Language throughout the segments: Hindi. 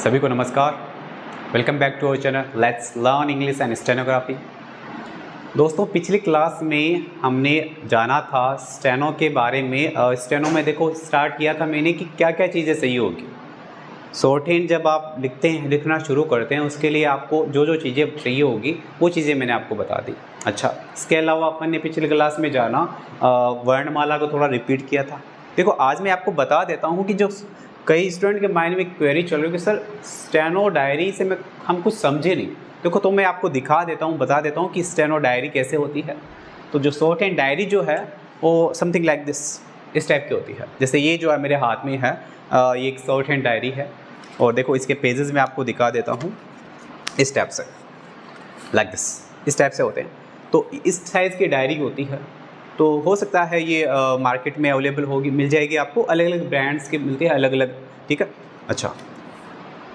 सभी को नमस्कार। Welcome back to our channel let's learn English and stenography. दोस्तों, पिछली क्लास में हमने जाना था स्टेनो के बारे में। स्टेनो में देखो स्टार्ट किया था मैंने कि क्या क्या चीज़ें सही होगी। शॉर्ट हैंड जब आप लिखना शुरू करते हैं उसके लिए आपको जो जो चीज़ें चाहिए होगी वो चीज़ें मैंने आपको बता दी। अच्छा, इसके अलावा अपन ने पिछली क्लास में जाना वर्णमाला को थोड़ा रिपीट किया था। देखो, आज मैं आपको बता देता हूँ कि जो कई स्टूडेंट के माइंड में क्वेरी चल रही है कि सर स्टेनो डायरी से हम कुछ समझे नहीं। देखो, तो मैं आपको दिखा देता हूँ, बता देता हूँ कि स्टेनो डायरी कैसे होती है। तो जो शॉर्ट हैंड डायरी जो है वो समथिंग लाइक दिस, इस टाइप की होती है। जैसे ये जो है मेरे हाथ में है, ये एक शॉर्ट हैंड डायरी है और देखो इसके पेजेस में आपको दिखा देता हूँ। इस टाइप से, लाइक दिस, इस टाइप से होते हैं। तो इस साइज़ की डायरी होती है। तो हो सकता है ये मार्केट में अवेलेबल होगी, मिल जाएगी आपको। अलग अलग ब्रांड्स के मिलते हैं, अलग अलग, ठीक है। अच्छा,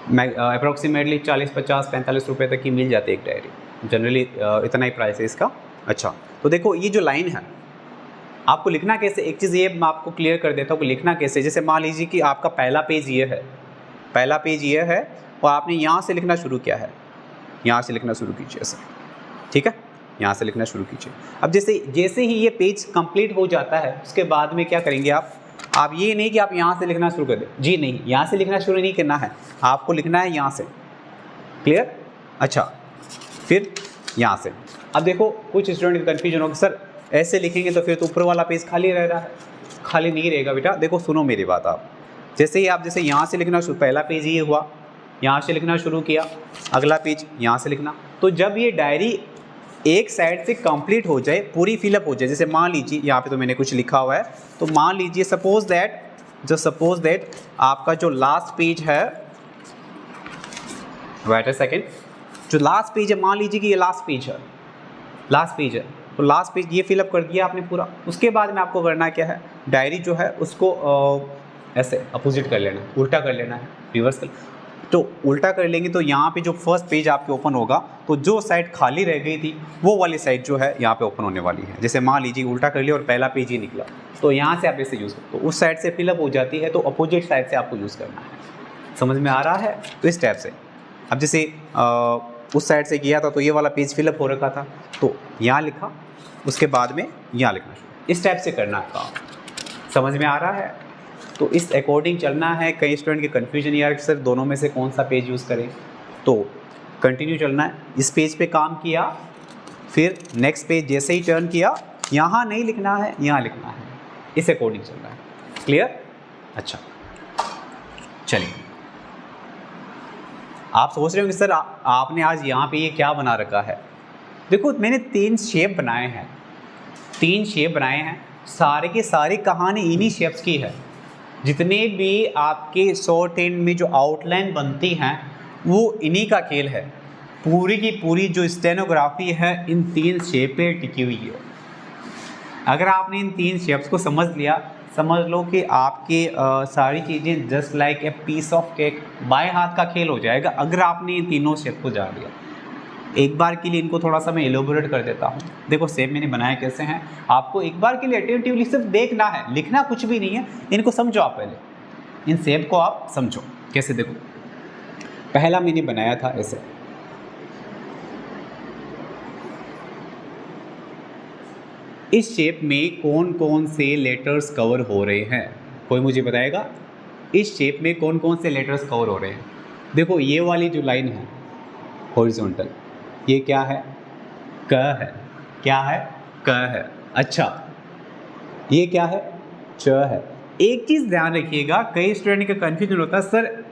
मैं अप्रॉक्सीमेटली 40, 50, 45 रुपये तक की मिल जाती है एक डायरी। जनरली इतना ही प्राइस है इसका। अच्छा, तो देखो ये जो लाइन है आपको लिखना कैसे, एक चीज़ ये मैं आपको क्लियर कर देता हूँ कि लिखना कैसे। जैसे मान लीजिए कि आपका पहला पेज ये है, पहला पेज ये है और आपने यहाँ से लिखना शुरू किया है। यहाँ से लिखना शुरू कीजिए ऐसे, ठीक है। यहाँ से लिखना शुरू कीजिए। अब जैसे ही ये पेज कंप्लीट हो जाता है उसके बाद में क्या करेंगे आप ये नहीं कि आप यहाँ से लिखना शुरू कर दें, जी नहीं, यहाँ से लिखना शुरू नहीं करना है, आपको लिखना है यहाँ से। क्लियर? अच्छा, फिर यहाँ से। अब देखो कुछ स्टूडेंट कन्फ्यूजन होगा, सर ऐसे लिखेंगे तो फिर तो ऊपर वाला पेज खाली रह रहा है। खाली नहीं रहेगा बेटा। देखो सुनो मेरी बात, आप जैसे यहाँ से लिखना शुरू, पहला पेज ये हुआ, यहाँ से लिखना शुरू किया, अगला पेज यहाँ से लिखना। तो जब ये डायरी एक साइड से कंप्लीट हो जाए, पूरी फिलअप हो जाए, जैसे मान लीजिए यहाँ पे तो मैंने कुछ लिखा हुआ है, तो मान लीजिए सपोज दैट आपका जो लास्ट पेज है, वेट अ सेकेंड, जो लास्ट पेज है, मान लीजिए कि ये लास्ट पेज है, तो लास्ट पेज ये फिलअप कर दिया आपने पूरा। उसके बाद में आपको करना क्या है, डायरी जो है उसको ऐसे अपोजिट कर लेना, उल्टा कर लेना है, रिवर्स कर। तो उल्टा कर लेंगे तो यहाँ पे जो फर्स्ट पेज आपके ओपन होगा, तो जो साइड खाली रह गई थी वो वाली साइड जो है यहाँ पे ओपन होने वाली है। जैसे मान लीजिए उल्टा कर लिया और पहला पेज ही निकला, तो यहाँ से आप इसे यूज़ करो, तो उस साइड से फिलअप हो जाती है, तो अपोजिट साइड से आपको यूज़ करना है। समझ में आ रहा है? तो इस टाइप से। अब जैसे उस साइड से किया था तो ये वाला पेज फिलअप हो रखा था, तो यहाँ लिखा, उसके बाद में यहाँ लिखना, इस टाइप से करना है काम। समझ में आ रहा है? तो इस अकॉर्डिंग चलना है। कई स्टूडेंट के कन्फ्यूजन यार सर दोनों में से कौन सा पेज यूज़ करें, तो कंटिन्यू चलना है। इस पेज पे काम किया, फिर नेक्स्ट पेज जैसे ही टर्न किया, यहाँ नहीं लिखना है, यहाँ लिखना है, इस अकॉर्डिंग चलना है। क्लियर? अच्छा, चलिए। आप सोच रहे हो कि सर आपने आज यहाँ पे ये क्या बना रखा है। देखो, मैंने 3 शेप बनाए हैं, सारे के सारी कहानी इन्हीं शेप्स की है। जितने भी आपके शॉर्ट हैंड में जो आउटलाइन बनती हैं वो इन्हीं का खेल है। पूरी की पूरी जो स्टेनोग्राफी है इन 3 शेप पे टिकी हुई है। अगर आपने इन 3 शेप्स को समझ लिया, समझ लो कि आपके सारी चीज़ें just like a piece of cake, बाएं हाथ का खेल हो जाएगा अगर आपने इन तीनों शेप को जान लिया। एक बार के लिए इनको थोड़ा सा मैं एलोबोरेट कर देता हूँ। देखो शेप मैंने बनाए कैसे हैं, आपको एक बार के लिए अटेंटिवली सिर्फ देखना है, लिखना कुछ भी नहीं है। इनको समझो आप, पहले इन शेप को आप समझो कैसे। देखो, पहला मैंने बनाया था ऐसे, इस शेप में कौन कौन से लेटर्स कवर हो रहे हैं, कोई मुझे बताएगा? इस शेप में कौन कौन से लेटर्स कवर हो रहे हैं? देखो ये वाली जो लाइन है हॉरिजॉन्टल, ये क्या है? क है। क्या है? क है। अच्छा, ये क्या है? च है। एक चीज़ ध्यान रखिएगा, कई स्टूडेंट का कन्फ्यूजन होता है, सर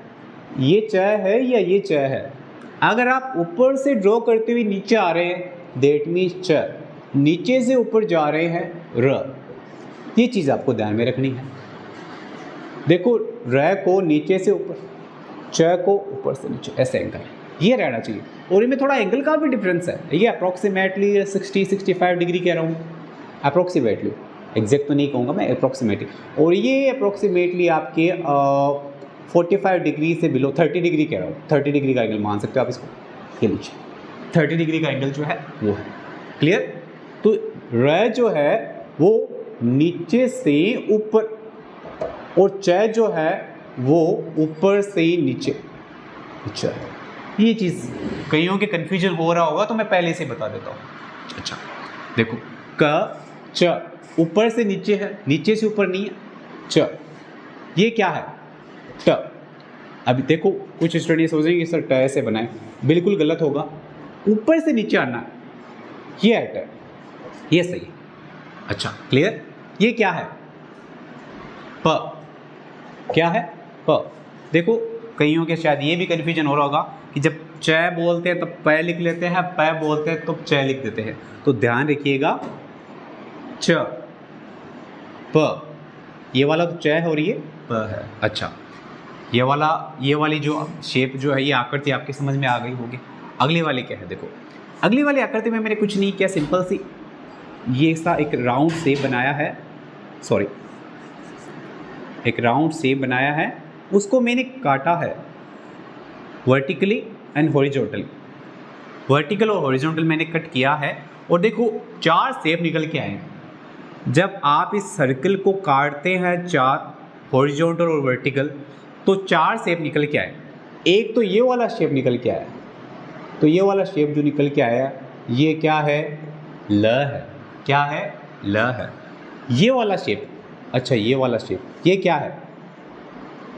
ये च है या ये च है। अगर आप ऊपर से ड्रॉ करते हुए नीचे आ रहे हैं दैट मीन्स च, नीचे से ऊपर जा रहे हैं र। ये चीज़ आपको ध्यान में रखनी है। देखो, र को नीचे से ऊपर, च को ऊपर से नीचे, ऐसे एंगल ये रहना चाहिए। और इनमें थोड़ा एंगल का भी डिफरेंस है। ये अप्रॉक्सीमेटली 60-65 डिग्री कह रहा हूँ, अप्रॉक्सीमेटली, एग्जैक्ट तो नहीं कहूँगा मैं, अप्रॉक्सीमेटली। और ये अप्रॉक्सीमेटली आपके 45 डिग्री से बिलो 30 डिग्री कह रहा हूँ, 30 डिग्री का एंगल मान सकते हो आप इसको। ये नीचे 30 डिग्री का एंगल जो है वो है। क्लियर? तो र जो है वो नीचे से ऊपर और च जो है वो ऊपर से नीचे। अच्छा, ये चीज़ कईयों के कन्फ्यूजन हो रहा होगा तो मैं पहले से बता देता हूँ। अच्छा देखो, क च ऊपर से नीचे है, नीचे से ऊपर नहीं है, च ये क्या है, ट। अभी देखो कुछ स्टूडेंट सोचेंगे सर ट ऐसे बनाए, बिल्कुल गलत होगा, ऊपर से नीचे आना है, ये है ट, ये सही है। अच्छा क्लियर। ये क्या है, प। क्या है, प। देखो कईयों के शायद ये भी कन्फ्यूजन हो रहा होगा कि जब च बोलते हैं तब प लिख लेते हैं, प बोलते हैं तो च लिख देते हैं, तो ध्यान रखिएगा च प, ये वाला तो च है और ये प है। अच्छा ये वाली जो शेप जो है, ये आकृति आपके समझ में आ गई होगी। अगली वाली क्या है, देखो अगली वाली आकृति में मैंने कुछ नहीं किया, सिंपल सी ये सा एक राउंड शेप बनाया है, सॉरी एक राउंड शेप बनाया है, उसको मैंने काटा है वर्टिकली एंड हॉरिजॉन्टली। वर्टिकल और हॉरिजॉन्टल मैंने कट किया है और देखो 4 शेप निकल के आए। जब आप इस सर्कल को काटते हैं 4 हॉरिजॉन्टल और वर्टिकल, तो 4 शेप निकल के आए। एक तो ये वाला शेप निकल के आया, तो ये वाला शेप जो निकल के आया ये क्या है, ल है। क्या है, ल है। ये वाला शेप, अच्छा ये वाला शेप, ये क्या है,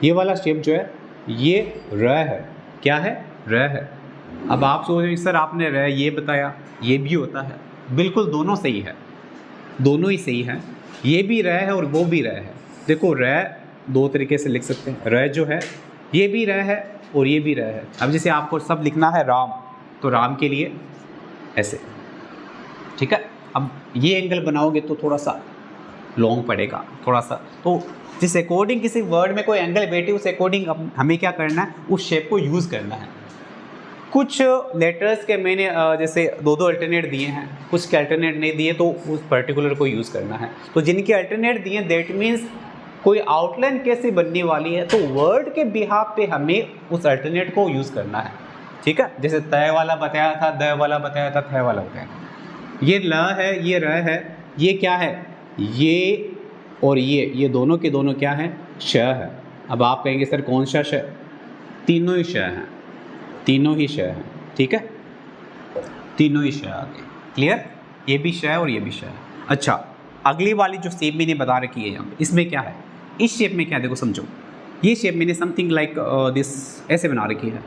ये वाला शेप जो है ये र है। क्या है, र है। अब आप सोच रहे सर आपने र ये बताया, ये भी होता है, बिल्कुल दोनों सही है, दोनों ही सही है, ये भी र है और वो भी र है। देखो र 2 तरीके से लिख सकते हैं, र जो है ये भी र है और ये भी र है। अब जैसे आपको सब लिखना है राम, तो राम के लिए ऐसे, ठीक है। अब ये एंगल बनाओगे तो थोड़ा सा लॉन्ग पड़ेगा, थोड़ा सा, तो जिस अकॉर्डिंग किसी वर्ड में कोई एंगल बैठे उस अकॉर्डिंग हमें क्या करना है, उस शेप को यूज़ करना है। कुछ लेटर्स के मैंने जैसे 2 अल्टरनेट दिए हैं, कुछ के अल्टरनेट नहीं दिए, तो उस पर्टिकुलर को यूज़ करना है। तो जिनके अल्टरनेट दिए दैट मीन्स कोई आउटलाइन कैसे बनने वाली है, तो वर्ड के बिहाफ पे हमें उस अल्टरनेट को यूज़ करना है, ठीक है। जैसे तय वाला बताया था, द वाला बताया था, थ वाला बताया था। ये ल है, ये र है, ये क्या है, ये और ये दोनों के दोनों क्या हैं, श है। अब आप कहेंगे सर कौन सा श, तीनों ही श हैं, तीनों ही श हैं, ठीक है, तीनों ही श आ गए। क्लियर, ये भी श है और ये भी श है। अच्छा अगली वाली जो शेप मैंने बता रखी है यहाँ पे, इसमें क्या है, इस शेप में क्या है, देखो समझो, ये शेप मैंने समथिंग लाइक दिस ऐसे बना रखी है।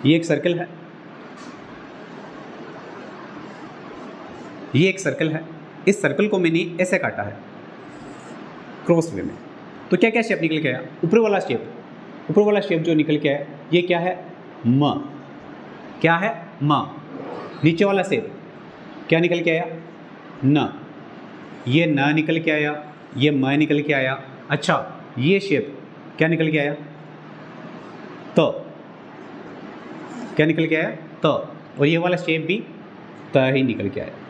ये एक सर्कल है, ये एक सर्कल है, इस सर्कल को मैंने ऐसे काटा है क्रॉस वे में, तो क्या क्या शेप निकल के आया, ऊपर वाला शेप, ऊपर वाला शेप जो निकल के आया ये क्या है, म। क्या है, म। नीचे वाला शेप क्या निकल के आया, न। ये न निकल के आया, ये म निकल के आया। अच्छा ये शेप क्या निकल के आया, तो क्या निकल के आया, तो, और ये वाला शेप भी त ही निकल के आया।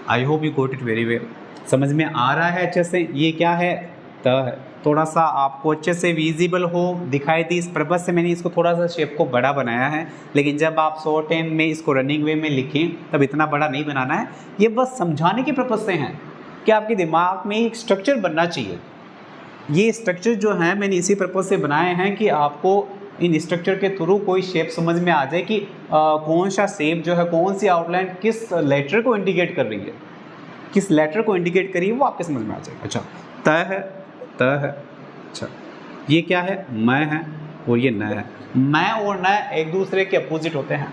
I hope you got it very well, समझ में आ रहा है अच्छे से। ये क्या है, त है। थोड़ा सा आपको अच्छे से विजिबल हो, दिखाई दी, इस पर्पज़ से मैंने इसको थोड़ा सा शेप को बड़ा बनाया है, लेकिन जब आप शॉर्ट हैंड में इसको रनिंग वे में लिखें तब इतना बड़ा नहीं बनाना है। ये बस समझाने के पर्पज़ से हैं कि आपके दिमाग में एक स्ट्रक्चर बनना चाहिए। ये स्ट्रक्चर जो है मैंने इसी पर्पज़ से बनाए हैं कि आपको इन स्ट्रक्चर के थ्रू कोई शेप समझ में आ जाए कि कौन सा शेप जो है, कौन सी आउटलाइन किस लेटर को इंडिकेट कर रही है, किस लेटर को इंडिकेट कर रही है, वो आपके समझ में आ जाएगा। अच्छा त है, त है। अच्छा ये क्या है, मैं है और ये न है। मैं और न एक दूसरे के अपोजिट होते हैं।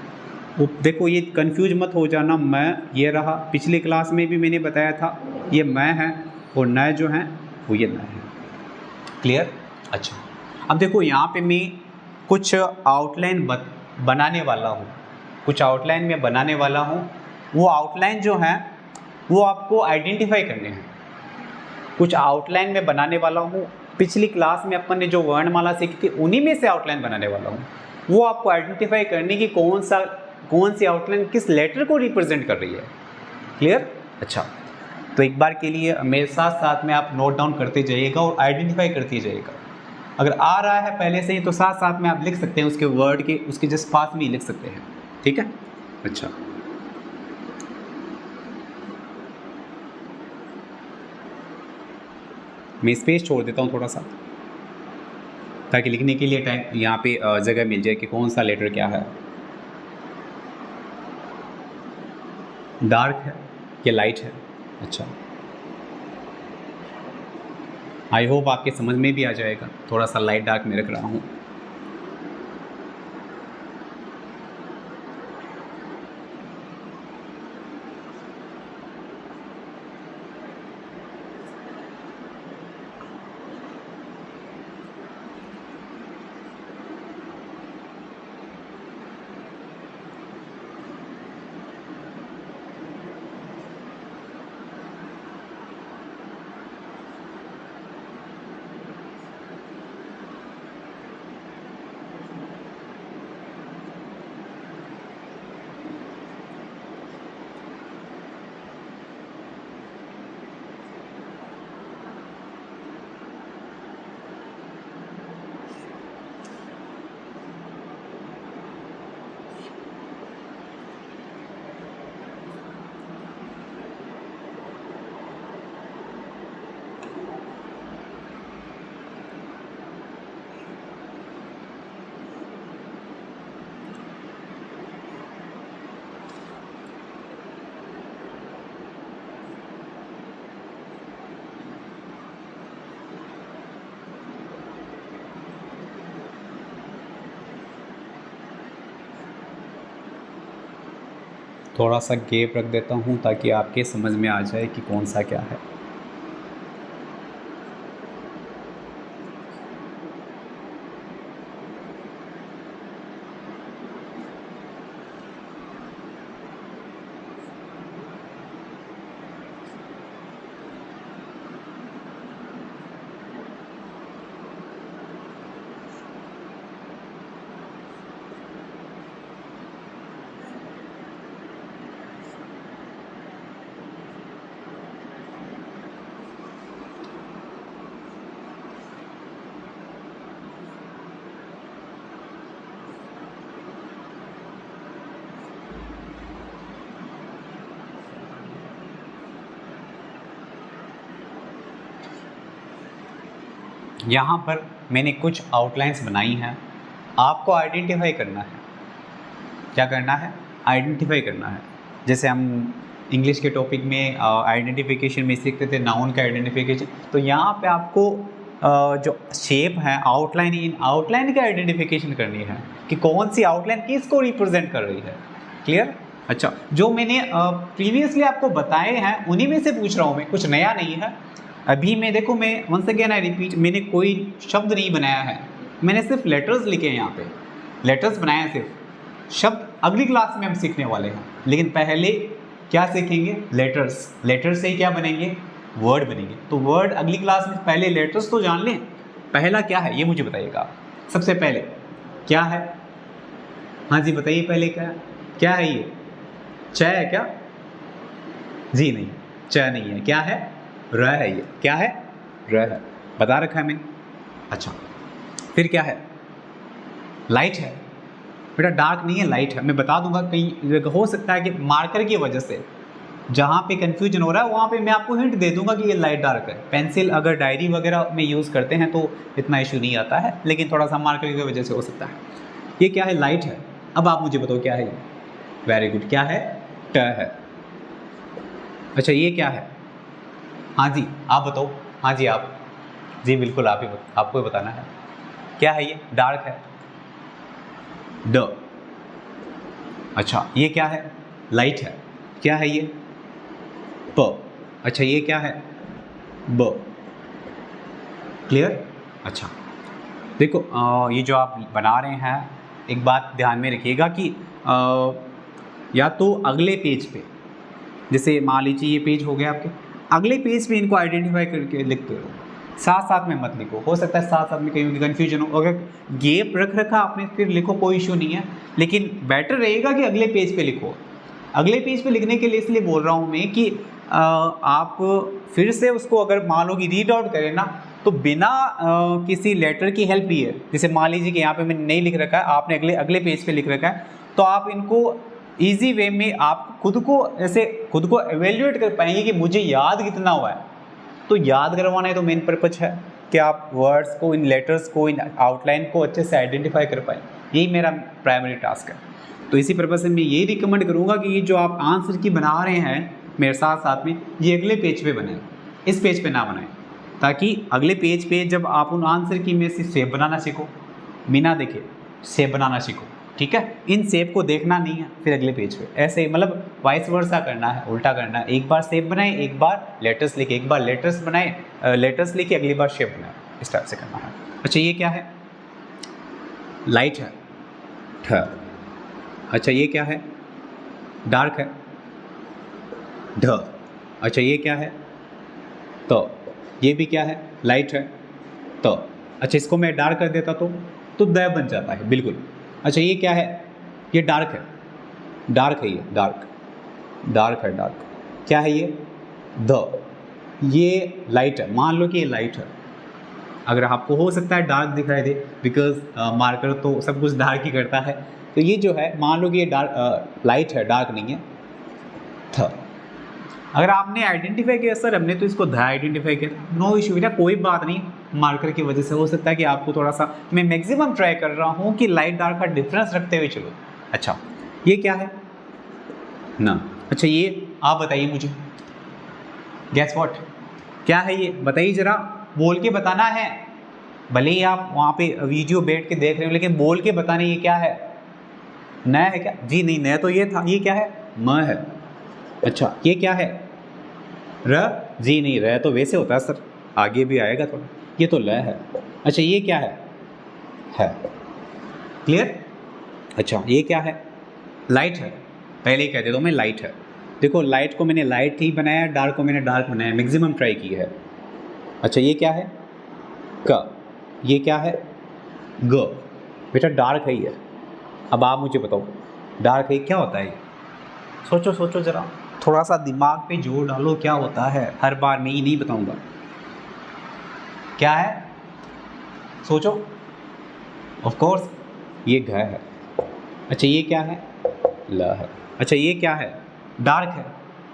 देखो ये कंफ्यूज मत हो जाना, मैं ये रहा, पिछली क्लास में भी मैंने बताया था ये मैं है और न जो है वो ये न है। क्लियर। अच्छा अब देखो यहाँ पे मैं कुछ आउटलाइन बनाने वाला हूँ, कुछ आउटलाइन में बनाने वाला हूँ। वो आउटलाइन जो है वो आपको आइडेंटिफाई करने हैं। कुछ आउटलाइन में बनाने वाला हूँ, पिछली क्लास में अपन ने जो वर्णमाला सीखी थी उन्हीं में से आउटलाइन बनाने वाला हूँ। वो आपको आइडेंटिफाई करने की कौन सी आउटलाइन किस लेटर को रिप्रेजेंट कर रही है। क्लियर। अच्छा तो एक बार के लिए मेरे साथ साथ में आप नोट डाउन करते जाइएगा और आइडेंटिफाई करते जाइएगा। अगर आ रहा है पहले से ही तो साथ साथ में आप लिख सकते हैं, उसके वर्ड के उसके जस्ट पास में ही लिख सकते हैं, ठीक है। अच्छा मैं स्पेस छोड़ देता हूँ थोड़ा सा। ताकि लिखने के लिए टाइम यहाँ पे जगह मिल जाए कि कौन सा लेटर क्या है। डार्क है या लाइट है? अच्छा, आई होप आपके समझ में भी आ जाएगा। थोड़ा सा लाइट डार्क में रख रहा हूँ। थोड़ा सा गैप रख देता हूँ ताकि आपके समझ में आ जाए कि कौन सा क्या है। यहाँ पर मैंने कुछ आउटलाइंस बनाई हैं, आपको आइडेंटिफाई करना है। क्या करना है? आइडेंटिफाई करना है। जैसे हम इंग्लिश के टॉपिक में आइडेंटिफिकेशन में सीखते थे, नाउन का आइडेंटिफिकेशन। तो यहाँ पे आपको जो शेप है, आउटलाइन, इन आउटलाइन की आइडेंटिफिकेशन करनी है कि कौन सी आउटलाइन किसको रिप्रेजेंट कर रही है। क्लियर? अच्छा, जो मैंने प्रीवियसली आपको बताए हैं उन्हीं में से पूछ रहा हूँ मैं, कुछ नया नहीं है। अभी मैं देखो, मैं वंस अगेन आई रिपीट, मैंने कोई शब्द नहीं बनाया है, मैंने सिर्फ लेटर्स लिखे हैं। यहाँ पे लेटर्स बनाए हैं सिर्फ। शब्द अगली क्लास में हम सीखने वाले हैं, लेकिन पहले क्या सीखेंगे? लेटर्स। लेटर्स से ही क्या बनेंगे? वर्ड बनेंगे। तो वर्ड अगली क्लास में, पहले लेटर्स तो जान लें। पहला क्या है ये मुझे बताइएगा। सबसे पहले क्या है? हाँ जी बताइए, पहले क्या है ये? च है क्या? जी नहीं, च नहीं है। क्या है? र है। ये क्या है? र है, बता रखा है मैंने। अच्छा, फिर क्या है? लाइट है। बेटा डार्क नहीं है, लाइट है। मैं बता दूंगा, कहीं हो सकता है कि मार्कर की वजह से जहाँ पे कन्फ्यूजन हो रहा है वहाँ पे मैं आपको हिंट दे दूंगा कि ये लाइट डार्क है। पेंसिल अगर डायरी वगैरह में यूज़ करते हैं तो इतना इशू नहीं आता है, लेकिन थोड़ा सा मार्कर की वजह से हो सकता है। ये क्या है? लाइट है। अब आप मुझे बताओ क्या है ये? वेरी गुड, क्या है? ट है। अच्छा, ये क्या है? हाँ जी आप बताओ। हाँ जी आप, जी बिल्कुल आप ही आपको बताना है। क्या है ये? डार्क है। ड। अच्छा, ये क्या है? लाइट है। क्या है ये? प। अच्छा, ये क्या है? ब। क्लियर? अच्छा देखो, ये जो आप बना रहे हैं, एक बात ध्यान में रखिएगा कि या तो अगले पेज पे, जैसे मान लीजिए ये पेज हो गया आपके, अगले पेज पे इनको आइडेंटिफाई करके लिखते हो, साथ साथ में मत लिखो। हो सकता है साथ साथ में कहीं कन्फ्यूजन हो। अगर गैप रख रखा आपने फिर लिखो, कोई इशू नहीं है, लेकिन बेटर रहेगा कि अगले पेज पे लिखो। अगले पेज पे लिखने के लिए इसलिए बोल रहा हूँ मैं कि आप फिर से उसको अगर मान लो कि रीड आउट करें ना, तो बिना किसी लेटर की हेल्प लिए, जैसे मान लीजिए कि यहाँ पे मैंने नहीं लिख रखा है, आपने अगले पेज पे लिख रखा है, तो आप इनको ईजी वे में आप खुद को एवेल्युएट कर पाएंगे कि मुझे याद कितना हुआ है। तो याद करवाना है तो मेन पर्पज है, कि आप वर्ड्स को, इन लेटर्स को, इन आउटलाइन को अच्छे से आइडेंटिफाई कर पाएँ। यही मेरा प्राइमरी टास्क है। तो इसी पर्पज़ से मैं यही रिकमेंड करूँगा कि ये जो आप आंसर की बना रहे हैं मेरे साथ साथ में, ये अगले पेज पे बनाएं, इस पेज पे ना बनाएं, ताकि अगले पेज पे जब आप उन आंसर की में से शेप बनाना सीखो, बिना देखे शेप बनाना सीखो, ठीक है। इन शेप को देखना नहीं है फिर अगले पेज पे, ऐसे मतलब वाइस वर्सा करना है, उल्टा करना है। एक बार शेप बनाए, एक बार लेटर्स लिखे, एक बार लेटर्स बनाए, लेटर्स लिखे, अगली बार शेप बनाए, इस टाइप से करना है। अच्छा ये क्या है? लाइट है, ठ। अच्छा ये क्या है? डार्क है, ढ। अच्छा ये क्या है? तो ये भी क्या है? लाइट है, तो। अच्छा इसको मैं डार्क कर देता तो द बन जाता है, बिल्कुल। अच्छा ये क्या है? ये डार्क है, डार्क है, ये डार्क, डार्क है, डार्क। क्या है ये? द। ये लाइट है, मान लो कि ये लाइट है। अगर आपको हो सकता है डार्क दिखाई दे, बिकॉज मार्कर तो सब कुछ डार्क ही करता है, तो ये जो है मान लो कि ये डार्क लाइट है, डार्क नहीं है, थ। अगर आपने आइडेंटिफाई किया सर हमने तो इसको ध आइडेंटिफाई किया, नो इशू बेटा, कोई बात नहीं, मार्कर की वजह से हो सकता है कि आपको थोड़ा सा, मैं मैक्सिमम ट्राई कर रहा हूँ कि लाइट डार्क का डिफरेंस रखते हुए चलो। अच्छा ये क्या है? ना। अच्छा ये आप बताइए मुझे, गैस व्हाट, क्या है ये? बताइए जरा, बोल के बताना है। भले ही आप वहाँ पे वीडियो बैठ के देख रहे हो, लेकिन बोल के बताना ये क्या है? न है क्या? जी नहीं, न तो ये था, ये क्या है? म है। अच्छा ये क्या है? र? जी नहीं, र तो वैसे होता है सर, आगे भी आएगा थोड़ा, ये तो ल है। अच्छा ये क्या है? क्लियर? अच्छा ये क्या है? लाइट है, पहले ही कह देता हूँ मैं, लाइट है। देखो लाइट को मैंने लाइट ही बनाया, डार्क को मैंने डार्क बनाया, मैक्सिमम ट्राई की है। अच्छा ये क्या है? क। ये क्या है? ग। बेटा डार्क है ये। अब आप मुझे बताओ, डार्क है क्या होता है? सोचो सोचो जरा, थोड़ा सा दिमाग पे जोर डालो, क्या होता है? हर बार मैं ही नहीं बताऊंगा। क्या है? सोचो। ऑफ कोर्स ये घ है। अच्छा ये क्या है? ल है। अच्छा ये क्या है? डार्क है,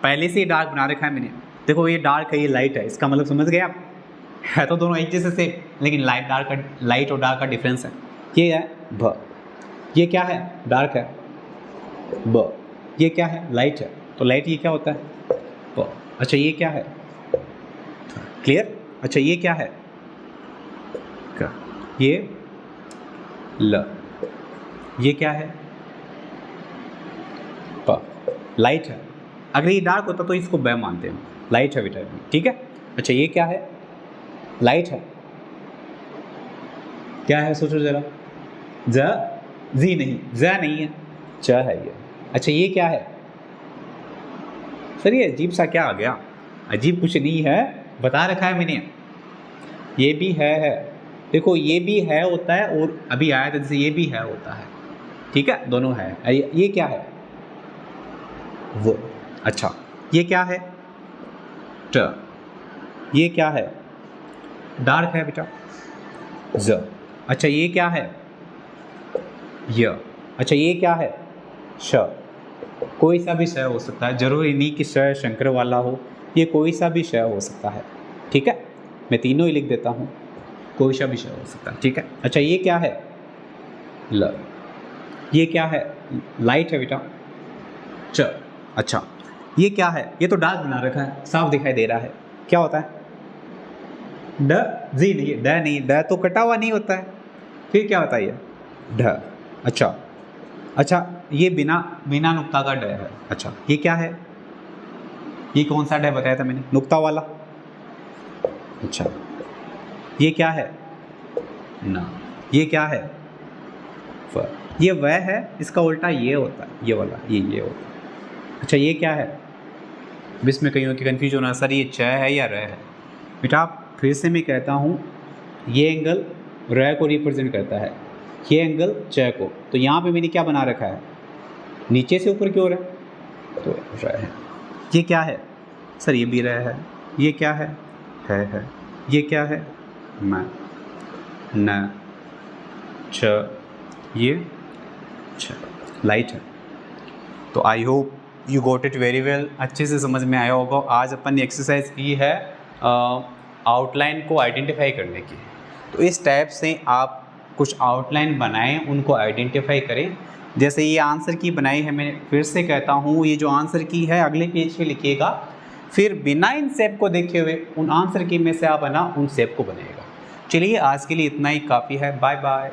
पहले से ही डार्क बना रखा है मैंने। देखो ये डार्क है, ये लाइट है, इसका मतलब समझ गए आप? है तो दोनों एक जैसे से, लेकिन लाइट और डार्क का डिफरेंस है। ये है भ। ये क्या है? डार्क है, ब। ये क्या है? लाइट है, तो लाइट ये क्या होता है? ब। अच्छा ये क्या है? क्लियर? अच्छा ये क्या है? क। ये ल। ये क्या है? प। लाइट है। अगर ये डार्क होता तो इसको ब मानते हैं, लाइट है बेटा, ठीक है। अच्छा ये क्या है? लाइट है। क्या है? सोचो जरा। ज? जी नहीं, ज नहीं है, च है ये। अच्छा ये क्या है? सर ये अजीब सा क्या आ गया? अजीब कुछ नहीं है, बता रखा है मैंने। ये भी है। देखो ये भी है होता है, और अभी आया था जैसे ये भी है होता है, ठीक है, दोनों है। ये क्या है? वो। अच्छा ये क्या है? ट। ये क्या है? डार्क है बेटा, ज। अच्छा ये क्या है? य। अच्छा ये क्या है? श। कोई सा भी श हो सकता है, जरूरी नहीं कि श शंकर वाला हो, ये कोई सा भी श हो सकता है, ठीक है। मैं तीनों ही लिख देता हूँ, कोई सा भी श हो सकता है, ठीक है। अच्छा ये क्या है? ल। ये क्या है? लाइट है बेटा, च। अच्छा ये क्या है? ये तो डार्क बना रखा है, साफ दिखाई दे रहा है, क्या होता है? ड? जी नहीं, ड नहीं, ड तो कटा हुआ नहीं होता है, फिर क्या होता है ये? ढ। अच्छा अच्छा ये बिना नुक्ता का ड है। अच्छा ये क्या है? ये कौन सा ड बताया था मैंने? नुक्ता वाला। अच्छा ये क्या है? ना। ये क्या है? फ। ये वह है, इसका उल्टा ये होता है, ये वाला, ये होता है। अच्छा ये क्या है? इसमें कहीं की कन्फ्यूज होना, सर ये च है या र है? बेटा फिर से मैं कहता हूँ, ये एंगल र को रिप्रेजेंट करता है, ये एंगल च को, तो यहाँ पे मैंने क्या बना रखा है? नीचे से ऊपर की ओर है, तो र है। ये क्या है? सर ये भी र है। ये क्या है? है। ये क्या है? म। न। छ। ये छ। लाइट है। तो I hope you got it very well, अच्छे से समझ में आया होगा। आज अपन ने एक्सरसाइज की है आउटलाइन को आइडेंटिफाई करने की। तो इस टाइप से आप कुछ आउटलाइन बनाएं, उनको आइडेंटिफाई करें। जैसे ये आंसर की बनाई है, मैं फिर से कहता हूँ, ये जो आंसर की है अगले पेज पे लिखिएगा, फिर बिना इन शेप को देखे हुए उन आंसर की में से आप है ना उन शेप को बनेगा। चलिए आज के लिए इतना ही काफ़ी है। Bye bye.